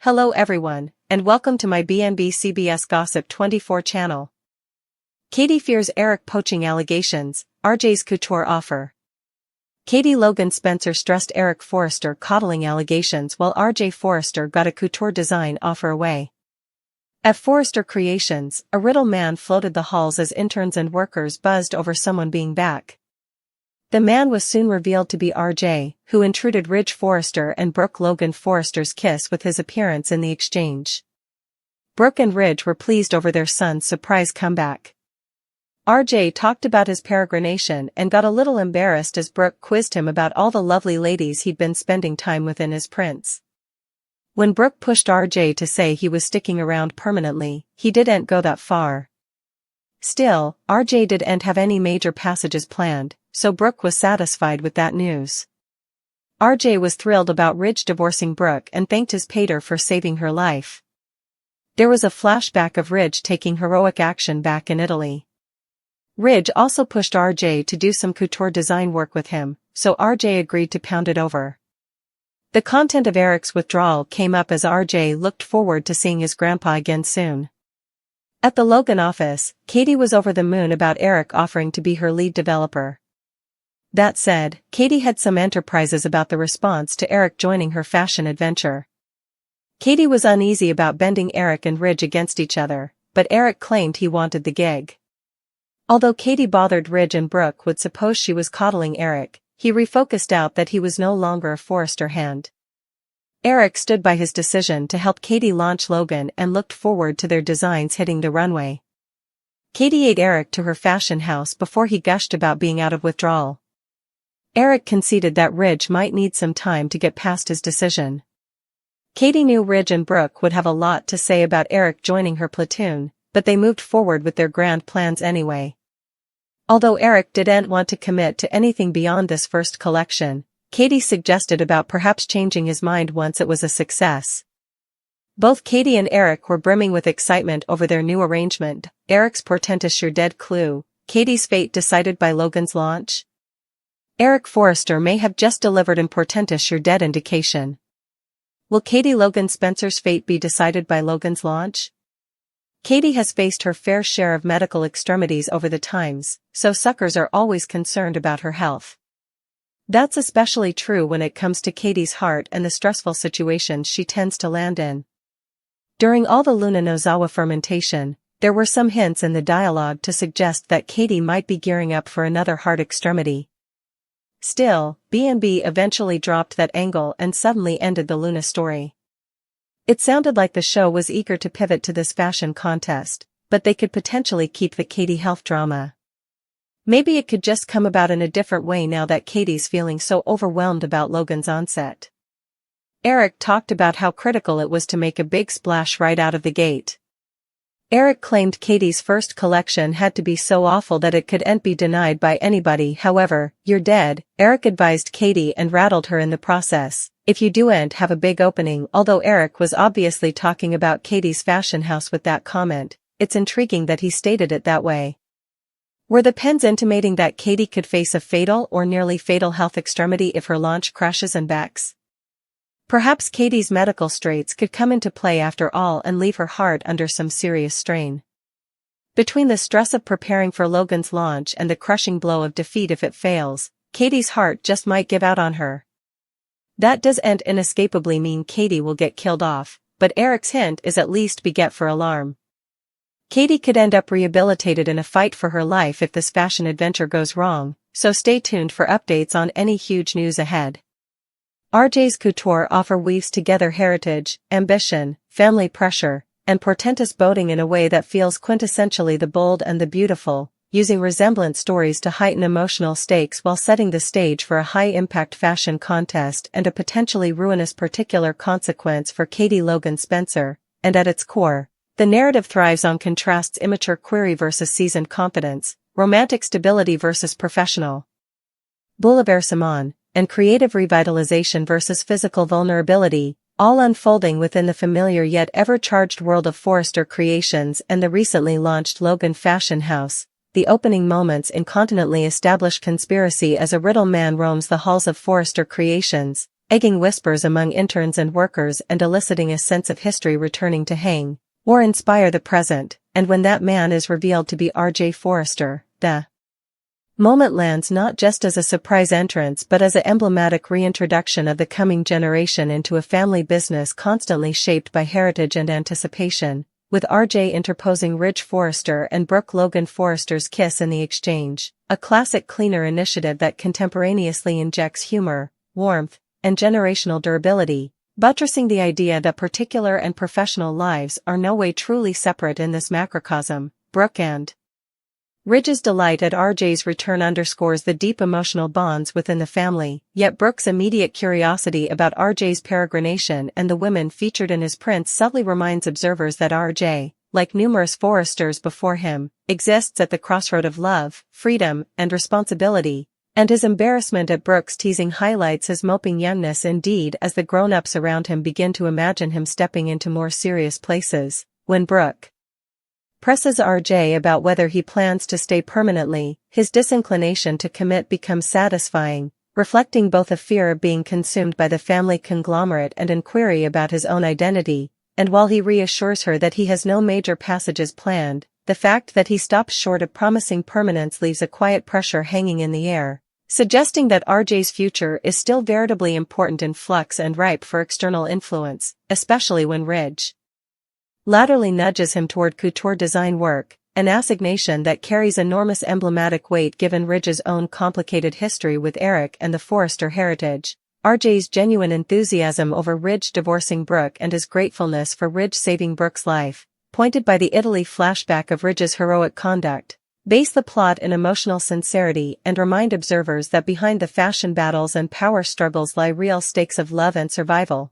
Hello everyone, and welcome to my BNB CBS Gossip 24 channel. Katie fears Eric poaching allegations, RJ's Couture offer. Katie Logan Spencer stressed Eric Forrester coddling allegations while RJ Forrester got a Couture design offer away. At Forrester Creations, a riddle man floated the halls as interns and workers buzzed over someone being back. The man was soon revealed to be RJ, who intruded Ridge Forrester and Brooke Logan Forrester's kiss with his appearance in the exchange. Brooke and Ridge were pleased over their son's surprise comeback. RJ talked about his peregrination and got a little embarrassed as Brooke quizzed him about all the lovely ladies he'd been spending time with in his prints. When Brooke pushed RJ to say he was sticking around permanently, he didn't go that far. Still, RJ didn't have any major passages planned, so Brooke was satisfied with that news. RJ was thrilled about Ridge divorcing Brooke and thanked his pater for saving her life. There was a flashback of Ridge taking heroic action back in Italy. Ridge also pushed RJ to do some couture design work with him, so RJ agreed to pound it over. The content of Eric's withdrawal came up as RJ looked forward to seeing his grandpa again soon. At the Logan office, Katie was over the moon about Eric offering to be her lead developer. That said, Katie had some enterprises about the response to Eric joining her fashion adventure. Katie was uneasy about bending Eric and Ridge against each other, but Eric claimed he wanted the gig. Although Katie bothered Ridge and Brooke would suppose she was coddling Eric, he refocused out that he was no longer a Forrester hand. Eric stood by his decision to help Katie launch Logan and looked forward to their designs hitting the runway. Katie ate Eric to her fashion house before he gushed about being out of withdrawal. Eric conceded that Ridge might need some time to get past his decision. Katie knew Ridge and Brooke would have a lot to say about Eric joining her platoon, but they moved forward with their grand plans anyway. Although Eric didn't want to commit to anything beyond this first collection, Katie suggested about perhaps changing his mind once it was a success. Both Katie and Eric were brimming with excitement over their new arrangement, Eric's portentous "You're dead" clue, Katie's fate decided by Logan's launch. Eric Forrester may have just delivered an portentous "You're dead" indication. Will Katie Logan Spencer's fate be decided by Logan's launch? Katie has faced her fair share of medical extremities over the times, so suckers are always concerned about her health. That's especially true when it comes to Katie's heart and the stressful situations she tends to land in. During all the Luna Nozawa fermentation, there were some hints in the dialogue to suggest that Katie might be gearing up for another heart extremity. Still, BNB eventually dropped that angle and suddenly ended the Luna story. It sounded like the show was eager to pivot to this fashion contest, but they could potentially keep the Katie health drama. Maybe it could just come about in a different way now that Katie's feeling so overwhelmed about Logan's onset. Eric talked about how critical it was to make a big splash right out of the gate. Eric claimed Katie's first collection had to be so awful that it couldn't be denied by anybody. However, "You're dead," Eric advised Katie and rattled her in the process, if you do'n't have a big opening. Although Eric was obviously talking about Katie's fashion house with that comment, it's intriguing that he stated it that way. Were the pens intimating that Katie could face a fatal or nearly fatal health extremity if her launch crashes and backs? Perhaps Katie's medical straits could come into play after all and leave her heart under some serious strain. Between the stress of preparing for Logan's launch and the crushing blow of defeat if it fails, Katie's heart just might give out on her. That doesn't inescapably mean Katie will get killed off, but Eric's hint is at least beget for alarm. Katie could end up rehabilitated in a fight for her life if this fashion adventure goes wrong, so stay tuned for updates on any huge news ahead. RJ's Couture offer weaves together heritage, ambition, family pressure, and portentous boating in a way that feels quintessentially the bold and the beautiful, using resemblance stories to heighten emotional stakes while setting the stage for a high-impact fashion contest and a potentially ruinous particular consequence for Katie Logan Spencer, and at its core, the narrative thrives on contrasts: immature query versus seasoned confidence, romantic stability versus professional bouleversement, and creative revitalization versus physical vulnerability, all unfolding within the familiar yet ever-charged world of Forrester Creations and the recently launched Logan Fashion House. The opening moments in continentally established conspiracy as a riddle man roams the halls of Forrester Creations, egging whispers among interns and workers and eliciting a sense of history returning to hang or inspire the present, and when that man is revealed to be R.J. Forrester, the moment lands not just as a surprise entrance but as an emblematic reintroduction of the coming generation into a family business constantly shaped by heritage and anticipation, with R.J. interposing Ridge Forrester and Brooke Logan Forrester's kiss in the exchange, a classic cleaner initiative that contemporaneously injects humor, warmth, and generational durability, buttressing the idea that particular and professional lives are no way truly separate in this macrocosm. Brooke and Ridge's delight at RJ's return underscores the deep emotional bonds within the family, yet Brooke's immediate curiosity about RJ's peregrination and the women featured in his prints subtly reminds observers that RJ, like numerous Forresters before him, exists at the crossroad of love, freedom, and responsibility, and his embarrassment at Brooke's teasing highlights his moping youngness indeed as the grown-ups around him begin to imagine him stepping into more serious places. When Brooke presses RJ about whether he plans to stay permanently, his disinclination to commit becomes satisfying, reflecting both a fear of being consumed by the family conglomerate and an inquiry about his own identity, and while he reassures her that he has no major passages planned, the fact that he stops short of promising permanence leaves a quiet pressure hanging in the air, suggesting that RJ's future is still veritably important in flux and ripe for external influence, especially when Ridge latterly nudges him toward couture design work, an assignation that carries enormous emblematic weight given Ridge's own complicated history with Eric and the Forrester heritage. RJ's genuine enthusiasm over Ridge divorcing Brooke and his gratefulness for Ridge saving Brooke's life, pointed by the Italy flashback of Ridge's heroic conduct, base the plot in emotional sincerity and remind observers that behind the fashion battles and power struggles lie real stakes of love and survival.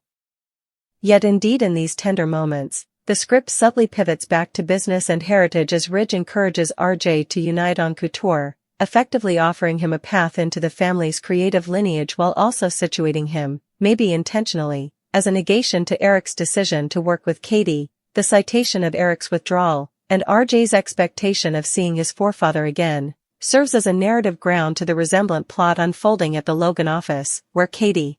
Yet indeed in these tender moments, the script subtly pivots back to business and heritage as Ridge encourages RJ to unite on couture, effectively offering him a path into the family's creative lineage while also situating him, maybe intentionally, as a negation to Eric's decision to work with Katie, the citation of Eric's withdrawal, and RJ's expectation of seeing his forefather again, serves as a narrative ground to the resemblant plot unfolding at the Logan office, where Katie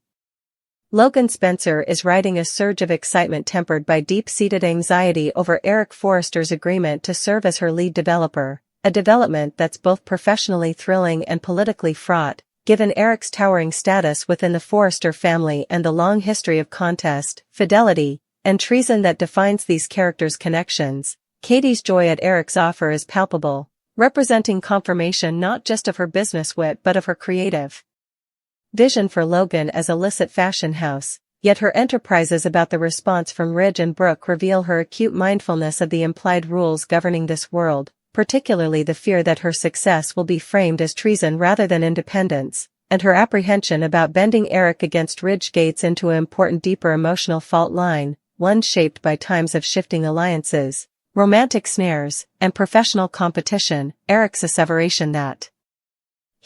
Logan Spencer is riding a surge of excitement tempered by deep-seated anxiety over Eric Forrester's agreement to serve as her lead developer, a development that's both professionally thrilling and politically fraught, given Eric's towering status within the Forrester family and the long history of contest, fidelity, and treason that defines these characters' connections. Katie's joy at Eric's offer is palpable, representing confirmation not just of her business wit but of her creative vision for Logan as a licit fashion house, yet her enterprises about the response from Ridge and Brooke reveal her acute mindfulness of the implied rules governing this world, particularly the fear that her success will be framed as treason rather than independence, and her apprehension about bending Eric against Ridge gates into an important deeper emotional fault line, one shaped by times of shifting alliances, romantic snares, and professional competition. Eric's asseveration that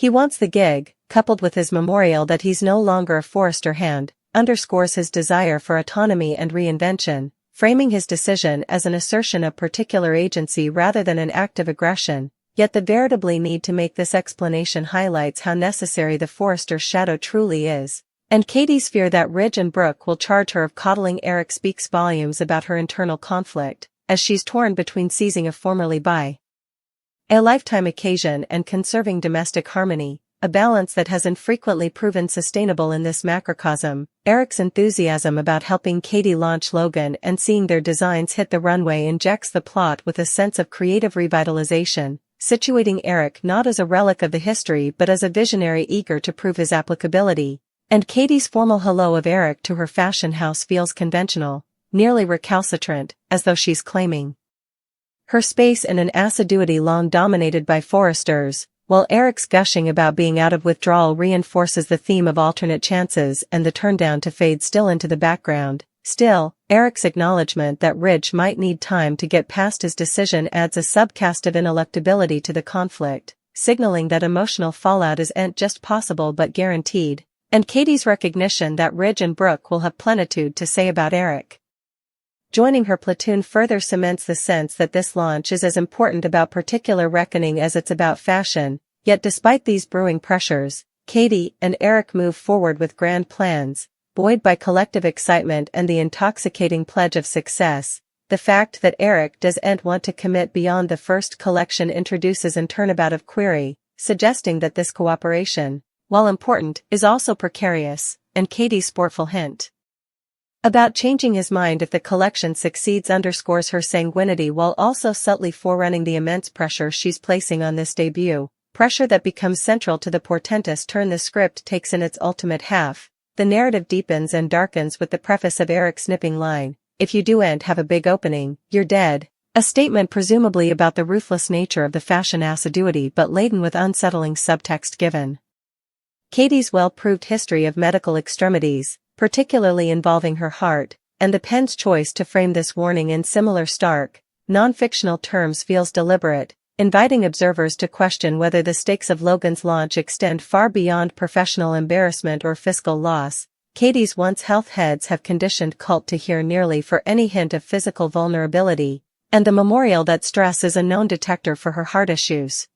he wants the gig, coupled with his memorial that he's no longer a Forrester hand, underscores his desire for autonomy and reinvention, framing his decision as an assertion of particular agency rather than an act of aggression. Yet the veritably need to make this explanation highlights how necessary the Forrester shadow truly is, and Katie's fear that Ridge and Brooke will charge her of coddling Eric speaks volumes about her internal conflict, as she's torn between seizing a formerly by a lifetime occasion and conserving domestic harmony, a balance that has infrequently proven sustainable in this macrocosm. Eric's enthusiasm about helping Katie launch Logan and seeing their designs hit the runway injects the plot with a sense of creative revitalization, situating Eric not as a relic of the history but as a visionary eager to prove his applicability. And Katie's formal hello of Eric to her fashion house feels conventional, nearly recalcitrant, as though she's claiming her space in an assiduity long dominated by Forresters, while Eric's gushing about being out of withdrawal reinforces the theme of alternate chances and the turndown to fade still into the background. Still, Eric's acknowledgement that Ridge might need time to get past his decision adds a subcast of ineluctability to the conflict, signaling that emotional fallout isn't just possible but guaranteed, and Katie's recognition that Ridge and Brooke will have plenitude to say about Eric joining her platoon further cements the sense that this launch is as important about particular reckoning as it's about fashion. Yet despite these brewing pressures, Katie and Eric move forward with grand plans, buoyed by collective excitement and the intoxicating pledge of success. The fact that Eric doesn't want to commit beyond the first collection introduces an turnabout of query, suggesting that this cooperation, while important, is also precarious, and Katie's sportful hint about changing his mind if the collection succeeds underscores her sanguinity while also subtly forerunning the immense pressure she's placing on this debut, pressure that becomes central to the portentous turn the script takes in its ultimate half. The narrative deepens and darkens with the preface of Eric's nipping line, "If you don't have a big opening, you're dead," a statement presumably about the ruthless nature of the fashion assiduity but laden with unsettling subtext given Katie's well-proved history of medical extremities, particularly involving her heart, and the pen's choice to frame this warning in similar stark, non-fictional terms feels deliberate, inviting observers to question whether the stakes of Logan's launch extend far beyond professional embarrassment or fiscal loss. Katie's once health heads have conditioned cult to hear nearly for any hint of physical vulnerability, and the memorial that stress is a known detector for her heart issues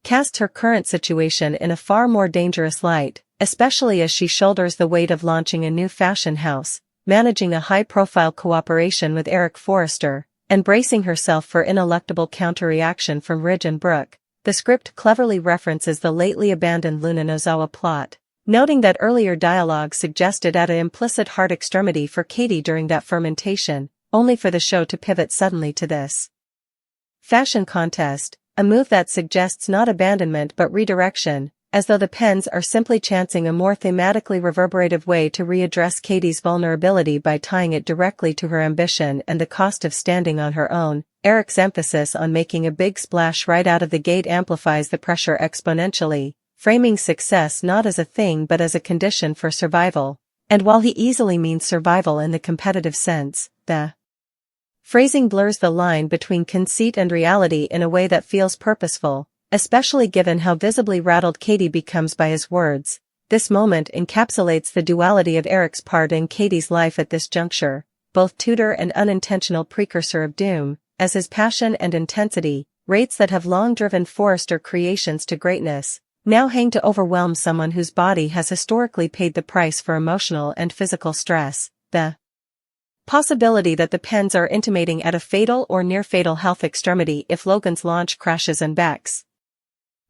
casts her current situation in a far more dangerous light, especially as she shoulders the weight of launching a new fashion house, managing a high-profile cooperation with Forrester, and bracing herself for ineluctable counter-reaction from Ridge and Brooke. The script cleverly references the lately abandoned Luna Nozawa plot, noting that earlier dialogue suggested an implicit heart extremity for Katie during that fermentation, only for the show to pivot suddenly to this fashion contest, a move that suggests not abandonment but redirection, as though the pens are simply chancing a more thematically reverberative way to readdress Katie's vulnerability by tying it directly to her ambition and the cost of standing on her own. Eric's emphasis on making a big splash right out of the gate amplifies the pressure exponentially, framing success not as a thing but as a condition for survival. And while he easily means survival in the competitive sense, the phrasing blurs the line between conceit and reality in a way that feels purposeful, especially given how visibly rattled Katie becomes by his words. This moment encapsulates the duality of Eric's part in Katie's life at this juncture, both tutor and unintentional precursor of doom, as his passion and intensity, rates that have long driven Forrester creations to greatness, now hang to overwhelm someone whose body has historically paid the price for emotional and physical stress. The possibility that the pens are intimating at a fatal or near-fatal health extremity if Logan's launch crashes and backs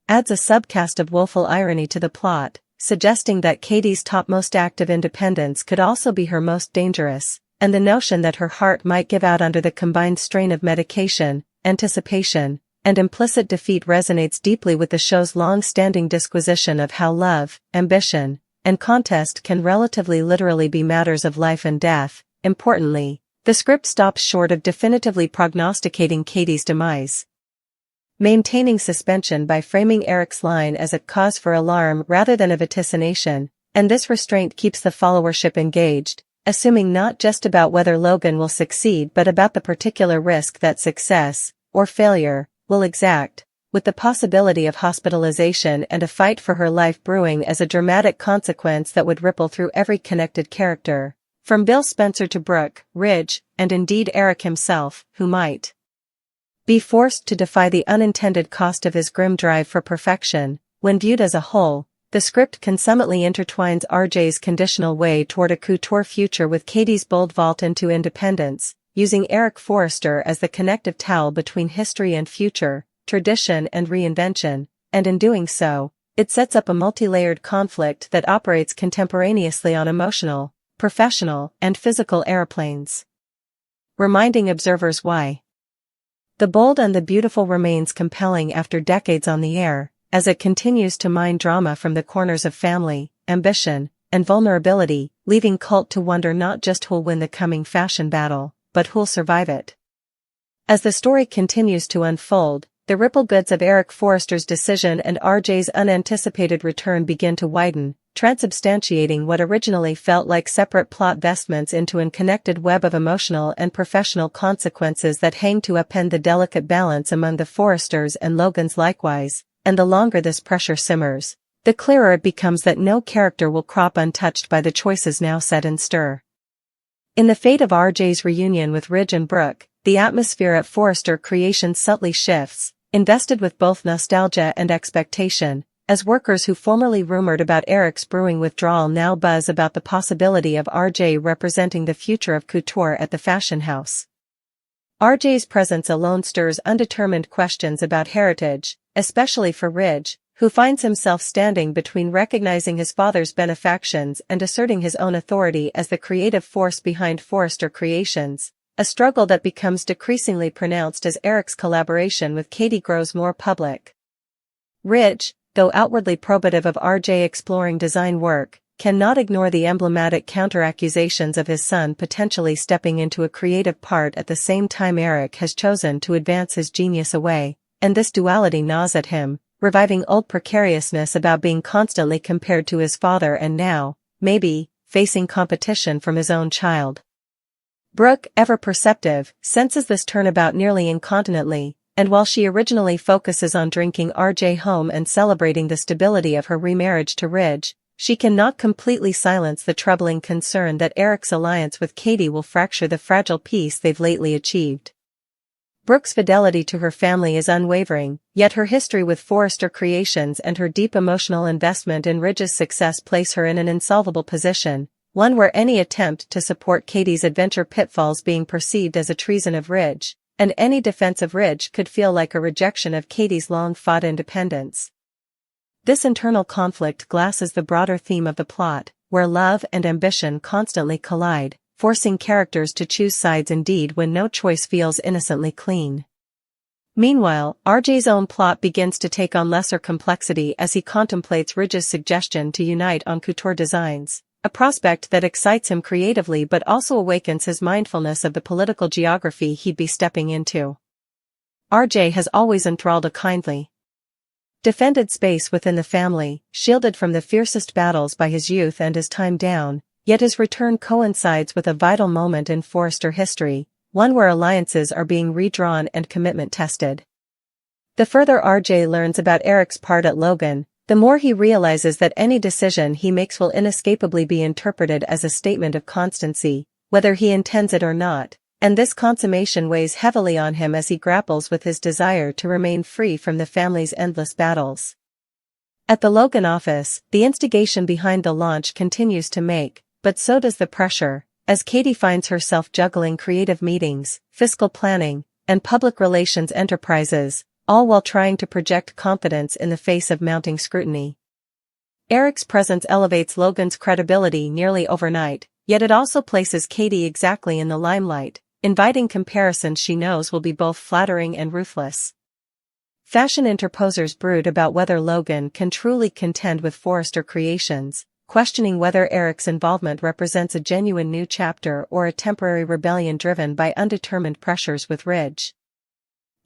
adds a subcast of woeful irony to the plot, suggesting that Katie's topmost act of independence could also be her most dangerous, and the notion that her heart might give out under the combined strain of medication, anticipation, and implicit defeat resonates deeply with the show's long-standing disquisition of how love, ambition, and contest can relatively literally be matters of life and death. Importantly, the script stops short of definitively prognosticating Katie's demise, maintaining suspension by framing Eric's line as a cause for alarm rather than a vaticination, and this restraint keeps the followership engaged, assuming not just about whether Logan will succeed but about the particular risk that success, or failure, will exact, with the possibility of hospitalization and a fight for her life brewing as a dramatic consequence that would ripple through every connected character, from Bill Spencer to Brooke, Ridge, and indeed Eric himself, who might be forced to defy the unintended cost of his grim drive for perfection. When viewed as a whole, the script consummately intertwines RJ's conditional way toward a couture future with Katie's bold vault into independence, using Forrester as the connective towel between history and future, tradition and reinvention, and in doing so, it sets up a multi-layered conflict that operates contemporaneously on emotional, professional, and physical airplanes, reminding observers why the bold and the beautiful remains compelling after decades on the air, as it continues to mine drama from the corners of family, ambition, and vulnerability, leaving cult to wonder not just who'll win the coming fashion battle, but who'll survive it. As the story continues to unfold, the ripple goods of Forrester's decision and RJ's unanticipated return begin to widen, transubstantiating what originally felt like separate plot vestments into an connected web of emotional and professional consequences that hang to upend the delicate balance among the Forresters and Logans likewise, and the longer this pressure simmers, the clearer it becomes that no character will crop untouched by the choices now set in stir. In the fate of RJ's reunion with Ridge and Brooke, the atmosphere at Forrester Creations subtly shifts, invested with both nostalgia and expectation, as workers who formerly rumored about Eric's brewing withdrawal now buzz about the possibility of RJ representing the future of couture at the fashion house. RJ's presence alone stirs undetermined questions about heritage, especially for Ridge, who finds himself standing between recognizing his father's benefactions and asserting his own authority as the creative force behind Forrester Creations, a struggle that becomes decreasingly pronounced as Eric's collaboration with Katie grows more public. Ridge, though outwardly probative of RJ exploring design work, cannot ignore the emblematic counter-accusations of his son potentially stepping into a creative part at the same time Eric has chosen to advance his genius away, and this duality gnaws at him, reviving old precariousness about being constantly compared to his father and now, maybe, facing competition from his own child. Brooke, ever perceptive, senses this turnabout nearly incontinently, and while she originally focuses on drinking RJ home and celebrating the stability of her remarriage to Ridge, she cannot completely silence the troubling concern that Eric's alliance with Katie will fracture the fragile peace they've lately achieved. Brooke's fidelity to her family is unwavering, yet her history with Forrester Creations and her deep emotional investment in Ridge's success place her in an insolvable position, one where any attempt to support Katie's adventure pitfalls being perceived as a treason of Ridge, and any defense of Ridge could feel like a rejection of Katie's long-fought independence. This internal conflict glasses the broader theme of the plot, where love and ambition constantly collide, forcing characters to choose sides indeed when no choice feels innocently clean. Meanwhile, RJ's own plot begins to take on lesser complexity as he contemplates Ridge's suggestion to unite on couture designs, a prospect that excites him creatively but also awakens his mindfulness of the political geography he'd be stepping into. RJ has always enthralled a kindly, defended space within the family, shielded from the fiercest battles by his youth and his time down, yet his return coincides with a vital moment in Forrester history, one where alliances are being redrawn and commitment tested. The further RJ learns about Eric's part at Logan, the more he realizes that any decision he makes will inescapably be interpreted as a statement of constancy, whether he intends it or not, and this consummation weighs heavily on him as he grapples with his desire to remain free from the family's endless battles. At the Logan office, the instigation behind the launch continues to make, but so does the pressure, as Katie finds herself juggling creative meetings, fiscal planning, and public relations enterprises, all while trying to project confidence in the face of mounting scrutiny. Eric's presence elevates Logan's credibility nearly overnight, yet it also places Katie exactly in the limelight, inviting comparisons she knows will be both flattering and ruthless. Fashion interposers brood about whether Logan can truly contend with Forrester Creations, questioning whether Eric's involvement represents a genuine new chapter or a temporary rebellion driven by undetermined pressures with Ridge.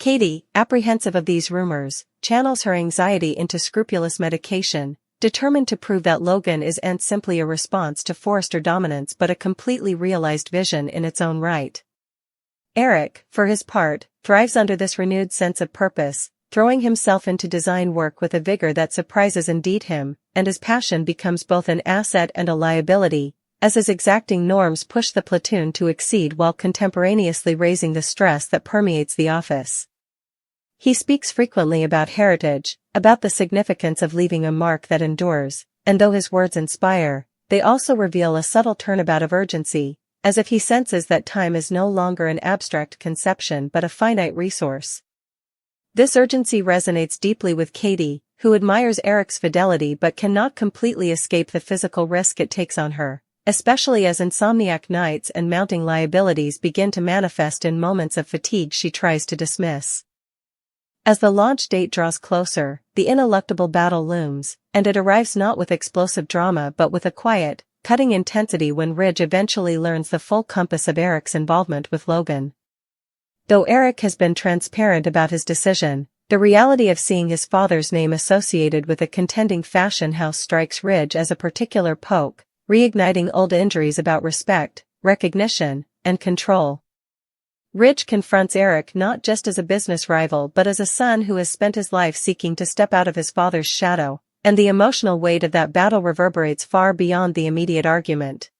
Katie, apprehensive of these rumors, channels her anxiety into scrupulous medication, determined to prove that Logan isn't simply a response to Forrester dominance but a completely realized vision in its own right. Eric, for his part, thrives under this renewed sense of purpose, throwing himself into design work with a vigor that surprises indeed him, and his passion becomes both an asset and a liability, as his exacting norms push the platoon to exceed while contemporaneously raising the stress that permeates the office. He speaks frequently about heritage, about the significance of leaving a mark that endures, and though his words inspire, they also reveal a subtle turnabout of urgency, as if he senses that time is no longer an abstract conception but a finite resource. This urgency resonates deeply with Katie, who admires Eric's fidelity but cannot completely escape the physical risk it takes on her, especially as insomniac nights and mounting liabilities begin to manifest in moments of fatigue she tries to dismiss. As the launch date draws closer, the ineluctable battle looms, and it arrives not with explosive drama but with a quiet, cutting intensity when Ridge eventually learns the full compass of Eric's involvement with Logan. Though Eric has been transparent about his decision, the reality of seeing his father's name associated with a contending fashion house strikes Ridge as a particular poke, reigniting old injuries about respect, recognition, and control. Ridge confronts Eric not just as a business rival but as a son who has spent his life seeking to step out of his father's shadow, and the emotional weight of that battle reverberates far beyond the immediate argument.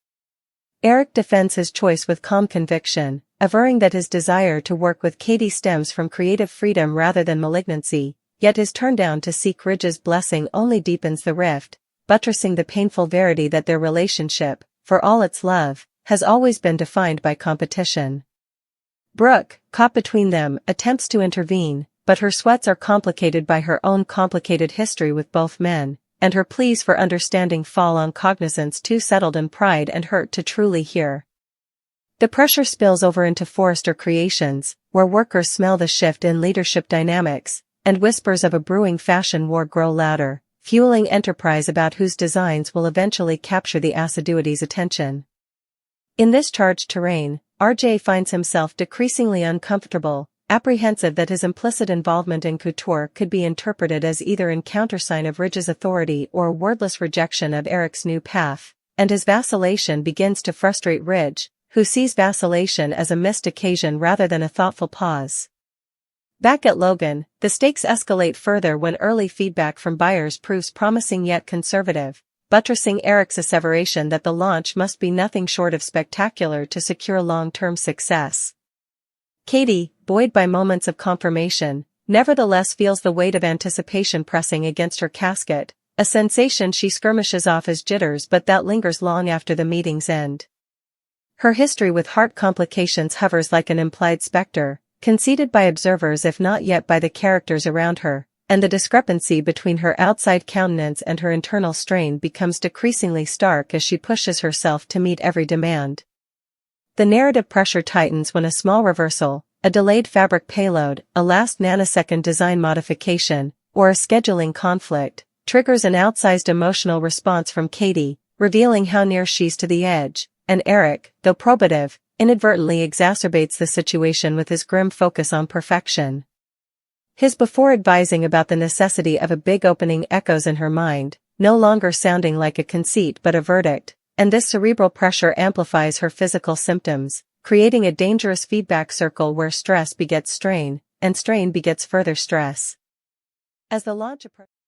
Eric defends his choice with calm conviction, averring that his desire to work with Katie stems from creative freedom rather than malignancy, yet his turn down to seek Ridge's blessing only deepens the rift, buttressing the painful verity that their relationship, for all its love, has always been defined by competition. Brooke, caught between them, attempts to intervene, but her sweats are complicated by her own complicated history with both men, and her pleas for understanding fall on cognizance too settled in pride and hurt to truly hear. The pressure spills over into Forrester Creations, where workers smell the shift in leadership dynamics, and whispers of a brewing fashion war grow louder, fueling enterprise about whose designs will eventually capture the assiduity's attention. In this charged terrain, RJ finds himself decreasingly uncomfortable, apprehensive that his implicit involvement in Couture could be interpreted as either a countersign of Ridge's authority or a wordless rejection of Eric's new path, and his vacillation begins to frustrate Ridge, who sees vacillation as a missed occasion rather than a thoughtful pause. Back at Logan, the stakes escalate further when early feedback from buyers proves promising yet conservative, buttressing Eric's asseveration that the launch must be nothing short of spectacular to secure long-term success. Katie, buoyed by moments of confirmation, nevertheless feels the weight of anticipation pressing against her casket, a sensation she skirmishes off as jitters but that lingers long after the meeting's end. Her history with heart complications hovers like an implied specter, conceded by observers if not yet by the characters around her, and the discrepancy between her outside countenance and her internal strain becomes decreasingly stark as she pushes herself to meet every demand. The narrative pressure tightens when a small reversal, a delayed fabric payload, a last nanosecond design modification, or a scheduling conflict, triggers an outsized emotional response from Katie, revealing how near she's to the edge, and Eric, though probative, inadvertently exacerbates the situation with his grim focus on perfection. His before advising about the necessity of a big opening echoes in her mind, no longer sounding like a conceit but a verdict, and this cerebral pressure amplifies her physical symptoms, creating a dangerous feedback circle where stress begets strain, and strain begets further stress. As the launch approaches,